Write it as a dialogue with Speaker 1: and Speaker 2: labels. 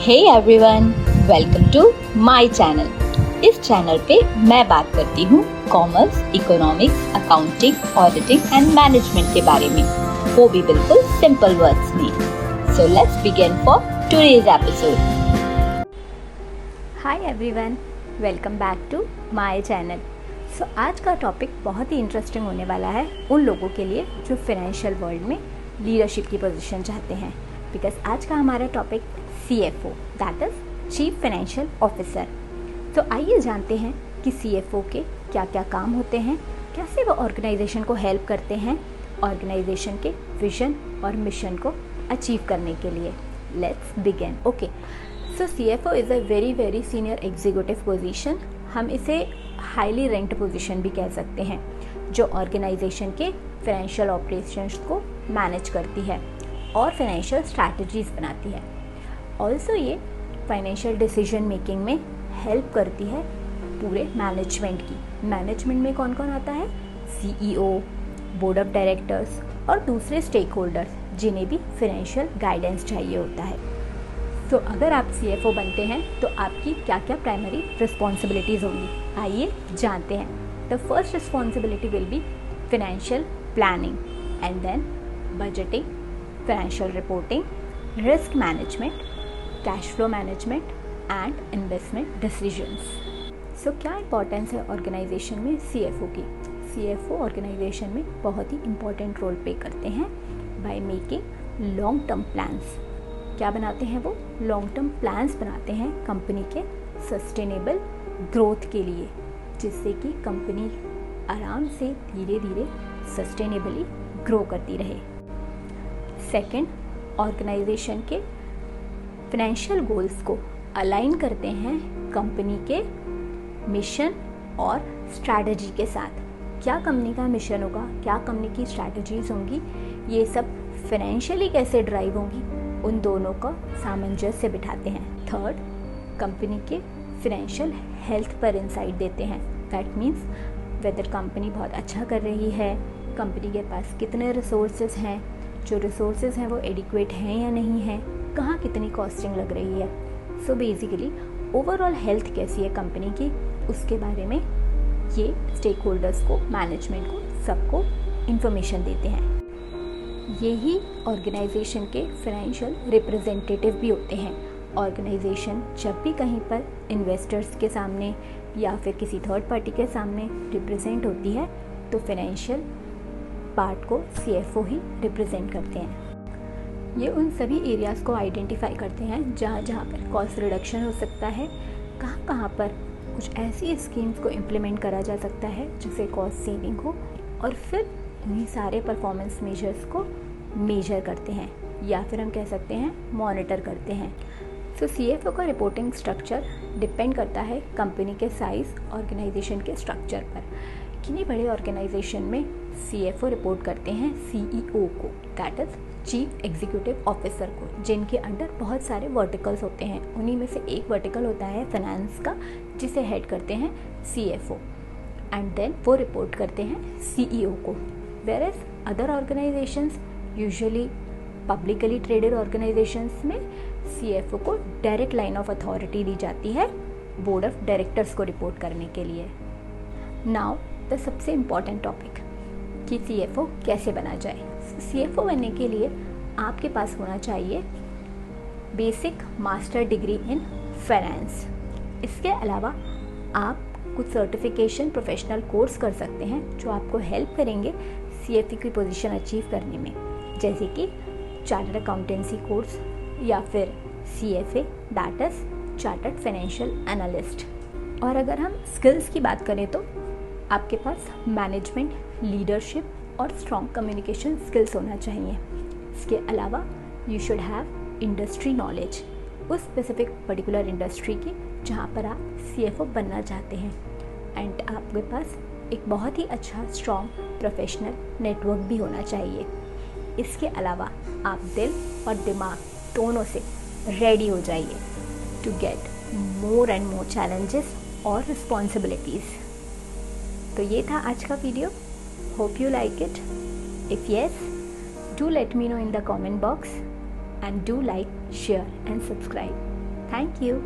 Speaker 1: Hey everyone, welcome to my channel. इस channel पे मैं बात करती हूँ commerce, economics, accounting, auditing and management के बारे में, वो भी बिल्कुल सिंपल वर्ड्स में। So let's begin for today's episode. Hi everyone, welcome back to my channel. So आज का टॉपिक बहुत ही इंटरेस्टिंग होने वाला है उन लोगों के लिए जो फाइनेंशियल वर्ल्ड में लीडरशिप की पोजीशन चाहते हैं, बिकॉज आज का हमारा topic CFO, that is chief financial officer. तो आइए जानते हैं कि CFO के क्या क्या काम होते हैं, कैसे वो ऑर्गेनाइजेशन को हेल्प करते हैं ऑर्गेनाइजेशन के विजन और मिशन को अचीव करने के लिए। Let's begin. Okay, so CFO is a very senior executive position. हम इसे हाईली रैंक्ड पोजीशन भी कह सकते हैं, जो ऑर्गेनाइजेशन के फाइनेंशियल ऑपरेशंस को मैनेज करती है और फाइनेंशियल स्ट्रैटेजीज बनाती है। ऑल्सो ये फाइनेंशियल डिसीजन मेकिंग में हेल्प करती है पूरे मैनेजमेंट की। मैनेजमेंट में कौन कौन आता है? CEO, बोर्ड ऑफ डायरेक्टर्स और दूसरे स्टेक होल्डर्स, जिन्हें भी फाइनेंशियल गाइडेंस चाहिए होता है। तो अगर आप CFO बनते हैं तो आपकी क्या क्या प्राइमरी रिस्पॉन्सिबिलिटीज़ होंगी, आइए जानते हैं। The first responsibility will be financial planning and then budgeting, financial reporting, risk management, cash flow management and investment decisions. So क्या इंपॉर्टेंस है ऑर्गेनाइजेशन में CFO की? CFO ऑर्गेनाइजेशन में बहुत ही इंपॉर्टेंट रोल प्ले करते हैं by making long term plans. क्या बनाते हैं वो? लॉन्ग टर्म प्लान्स बनाते हैं कंपनी के सस्टेनेबल ग्रोथ के लिए, जिससे कि कंपनी आराम से धीरे धीरे सस्टेनेबली ग्रो करती रहे। सेकंड, ऑर्गेनाइजेशन के फाइनेंशियल गोल्स को अलाइन करते हैं कंपनी के मिशन और स्ट्रैटेजी के साथ। क्या कंपनी का मिशन होगा, क्या कंपनी की स्ट्रैटेजीज होंगी, ये सब फाइनेंशियली कैसे ड्राइव होंगी, उन दोनों का सामंजस्य बिठाते हैं। थर्ड, कंपनी के फाइनेंशियल हेल्थ पर इंसाइट देते हैं। दैट मीन्स वेदर कंपनी बहुत अच्छा कर रही है, कंपनी के पास कितने रिसोर्सेज हैं, जो रिसोर्सेज हैं वो एडिक्वेट हैं या नहीं हैं, कहाँ कितनी कॉस्टिंग लग रही है। सो बेसिकली ओवरऑल हेल्थ कैसी है कंपनी की, उसके बारे में ये स्टेक होल्डर्स को, मैनेजमेंट को, सबको इन्फॉर्मेशन देते हैं। यही ऑर्गेनाइजेशन के फाइनेंशियल रिप्रेजेंटेटिव भी होते हैं। ऑर्गेनाइजेशन जब भी कहीं पर इन्वेस्टर्स के सामने या फिर किसी थर्ड पार्टी के सामने रिप्रेजेंट होती है तो फाइनेंशियल पार्ट को CFO ही रिप्रेजेंट करते हैं। ये उन सभी एरियाज़ को आइडेंटिफाई करते हैं जहाँ जहाँ पर कॉस्ट रिडक्शन हो सकता है, कहाँ कहाँ पर कुछ ऐसी स्कीम्स को इम्प्लीमेंट करा जा सकता है जिससे कॉस्ट सेविंग हो, और फिर इन्हीं सारे परफॉर्मेंस मेजर्स को मेजर करते हैं या फिर हम कह सकते हैं मॉनिटर करते हैं। सो CFO का रिपोर्टिंग स्ट्रक्चर डिपेंड करता है कंपनी के साइज़, ऑर्गेनाइजेशन के स्ट्रक्चर पर। किन्हीं बड़े ऑर्गेनाइजेशन में CFO रिपोर्ट करते हैं CEO को, that is chief executive officer को, जिनके अंडर बहुत सारे वर्टिकल्स होते हैं। उन्हीं में से एक वर्टिकल होता है फाइनेंस का, जिसे हेड करते हैं CFO, एंड देन वो रिपोर्ट करते हैं CEO को। Whereas other organisations, usually publicly traded organisations में CFO को डायरेक्ट लाइन ऑफ अथॉरिटी दी जाती है बोर्ड ऑफ डायरेक्टर्स को रिपोर्ट करने के लिए। नाउ द सबसे इम्पॉर्टेंट टॉपिक कि CFO कैसे बना जाए। CFO बनने के लिए आपके पास होना चाहिए basic master degree in finance. इसके अलावा आप कुछ सर्टिफिकेशन, प्रोफेशनल कोर्स कर सकते हैं जो आपको हेल्प करेंगे CFO की पोजीशन अचीव करने में, जैसे कि चार्टर्ड अकाउंटेंसी कोर्स या फिर CFA, that is chartered financial analyst. और अगर हम स्किल्स की बात करें तो आपके पास मैनेजमेंट, लीडरशिप और स्ट्रॉन्ग कम्युनिकेशन स्किल्स होना चाहिए। इसके अलावा you should have industry knowledge, उस स्पेसिफिक पर्टिकुलर इंडस्ट्री की जहाँ पर आप CFO बनना चाहते हैं, एंड आपके पास एक बहुत ही अच्छा स्ट्रॉन्ग प्रोफेशनल नेटवर्क भी होना चाहिए। इसके अलावा आप दिल और दिमाग दोनों से रेडी हो जाइए to get more and more challenges और रिस्पॉन्सिबिलिटीज़। तो ये था आज का video. Hope you like it. If yes, do let me know in the comment box and do like, share and subscribe. Thank you.